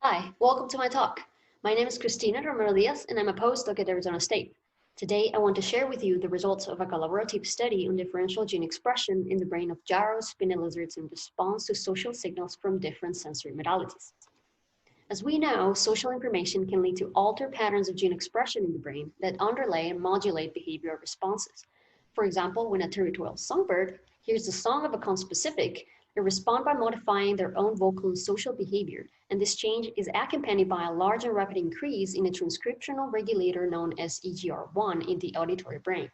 Hi, welcome to my talk. My name is Cristina Romero-Diaz and I'm a postdoc at Arizona State. Today, I want to share with you the results of a collaborative study on differential gene expression in the brain of jarrow spiny lizards in response to social signals from different sensory modalities. As we know, social information can lead to altered patterns of gene expression in the brain that underlay and modulate behavioral responses. For example, when a territorial songbird hears the song of a conspecific, they respond by modifying their own vocal and social behavior, and this change is accompanied by a large and rapid increase in a transcriptional regulator known as EGR1 in the auditory brain.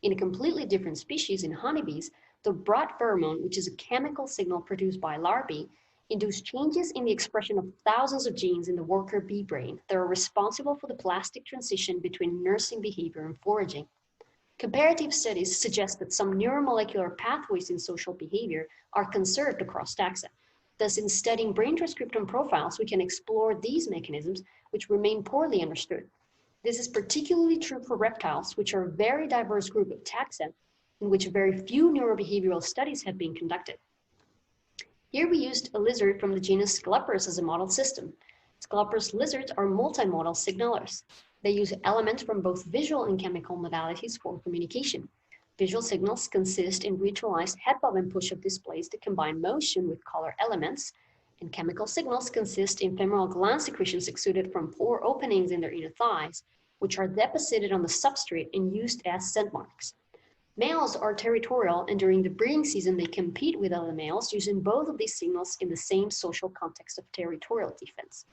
In a completely different species, in honeybees, the broad pheromone, which is a chemical signal produced by larvae, induce changes in the expression of thousands of genes in the worker bee brain that are responsible for the plastic transition between nursing behavior and foraging. Comparative studies suggest that some neuromolecular pathways in social behavior are conserved across taxa. Thus, in studying brain transcriptome profiles, we can explore these mechanisms, which remain poorly understood. This is particularly true for reptiles, which are a very diverse group of taxa, in which very few neurobehavioral studies have been conducted. Here we used a lizard from the genus Sceloporus as a model system. Sceloporus lizards are multimodal signalers. They use elements from both visual and chemical modalities for communication. Visual signals consist in ritualized head bob and push-up displays that combine motion with color elements, and chemical signals consist in femoral gland secretions exuded from pore openings in their inner thighs, which are deposited on the substrate and used as scent marks. Males are territorial, and during the breeding season, they compete with other males using both of these signals in the same social context of territorial defense.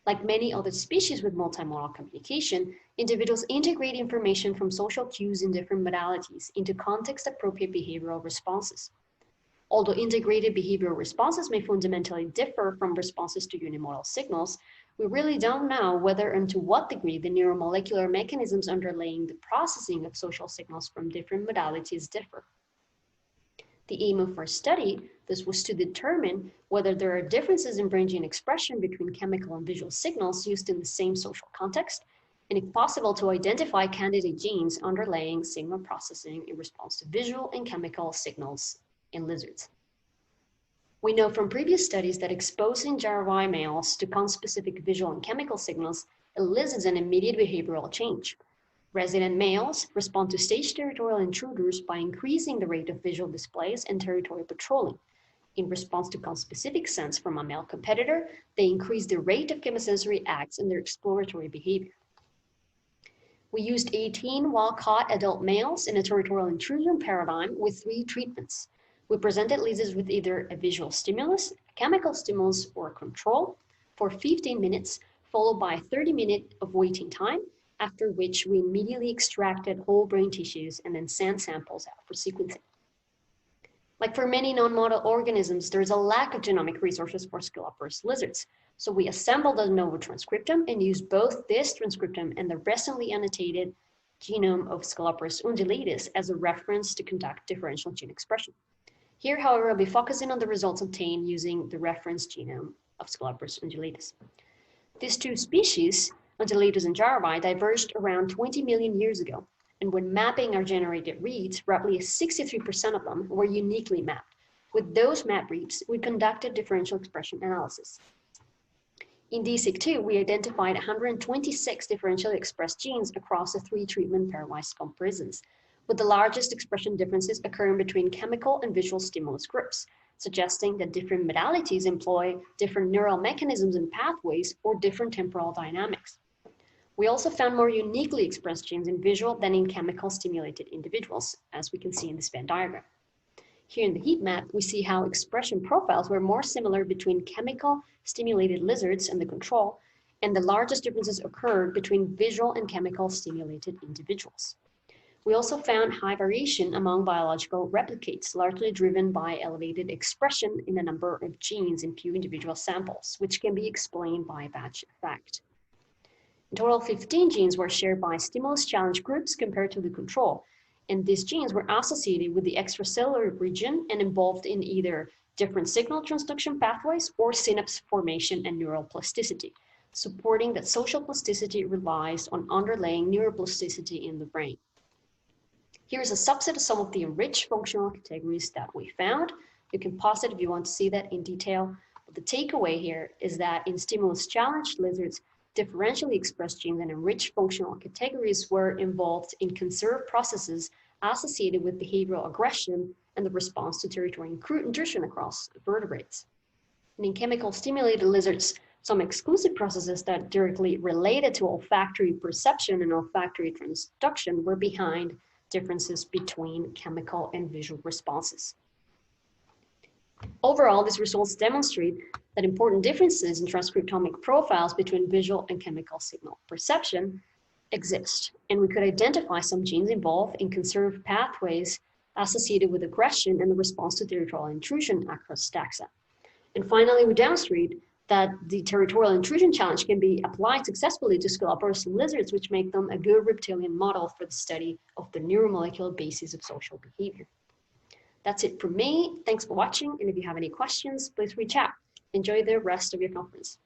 Like many other species with multimodal communication, individuals integrate information from social cues in different modalities into context-appropriate behavioral responses. Although integrated behavioral responses may fundamentally differ from responses to unimodal signals, we really don't know whether and to what degree the neuromolecular mechanisms underlying the processing of social signals from different modalities differ. The aim of our study, this was to determine whether there are differences in brain gene expression between chemical and visual signals used in the same social context, and if possible, to identify candidate genes underlying signal processing in response to visual and chemical signals in lizards. We know from previous studies that exposing jarrovii males to conspecific visual and chemical signals elicits an immediate behavioral change. Resident males respond to stage territorial intruders by increasing the rate of visual displays and territorial patrolling. In response to conspecific scents from a male competitor, they increase the rate of chemosensory acts and their exploratory behavior. We used 18 wild-caught adult males in a territorial intrusion paradigm with 3 treatments. We presented lizards with either a visual stimulus, a chemical stimulus, or a control for 15 minutes, followed by 30 minutes of waiting time, after which we immediately extracted whole brain tissues and then sent samples out for sequencing. Like for many non-model organisms, there is a lack of genomic resources for Sceloporus lizards. So we assembled a de novo transcriptome and used both this transcriptome and the recently annotated genome of Sceloporus undulatus as a reference to conduct differential gene expression. Here, however, I'll be focusing on the results obtained using the reference genome of Sceloporus undulatus. These 2 species, Undulatus and jarrovii, diverged around 20 million years ago, and when mapping our generated reads, roughly 63% of them were uniquely mapped. With those map reads, we conducted differential expression analysis. In DSIC2, we identified 126 differentially expressed genes across the 3 treatment pairwise comparisons, with the largest expression differences occurring between chemical and visual stimulus groups, suggesting that different modalities employ different neural mechanisms and pathways or different temporal dynamics. We also found more uniquely expressed genes in visual than in chemical stimulated individuals, as we can see in this Venn diagram. Here in the heat map, we see how expression profiles were more similar between chemical stimulated lizards and the control, and the largest differences occurred between visual and chemical stimulated individuals. We also found high variation among biological replicates, largely driven by elevated expression in a number of genes in few individual samples, which can be explained by batch effect. In total, 15 genes were shared by stimulus challenge groups compared to the control, and these genes were associated with the extracellular region and involved in either different signal transduction pathways or synapse formation and neural plasticity, supporting that social plasticity relies on underlying neuroplasticity in the brain. Here's a subset of some of the enriched functional categories that we found. You can pause it if you want to see that in detail. But the takeaway here is that in stimulus-challenged lizards, differentially expressed genes and enriched functional categories were involved in conserved processes associated with behavioral aggression and the response to territorial intrusion across vertebrates. And in chemical stimulated lizards, some exclusive processes that directly related to olfactory perception and olfactory transduction were behind differences between chemical and visual responses. Overall, these results demonstrate that important differences in transcriptomic profiles between visual and chemical signal perception exist, and we could identify some genes involved in conserved pathways associated with aggression and the response to territorial intrusion across taxa. And finally, we demonstrate that the territorial intrusion challenge can be applied successfully to Sceloporus lizards, which make them a good reptilian model for the study of the neuromolecular basis of social behavior. That's it from me. Thanks for watching, and if you have any questions, please reach out. Enjoy the rest of your conference.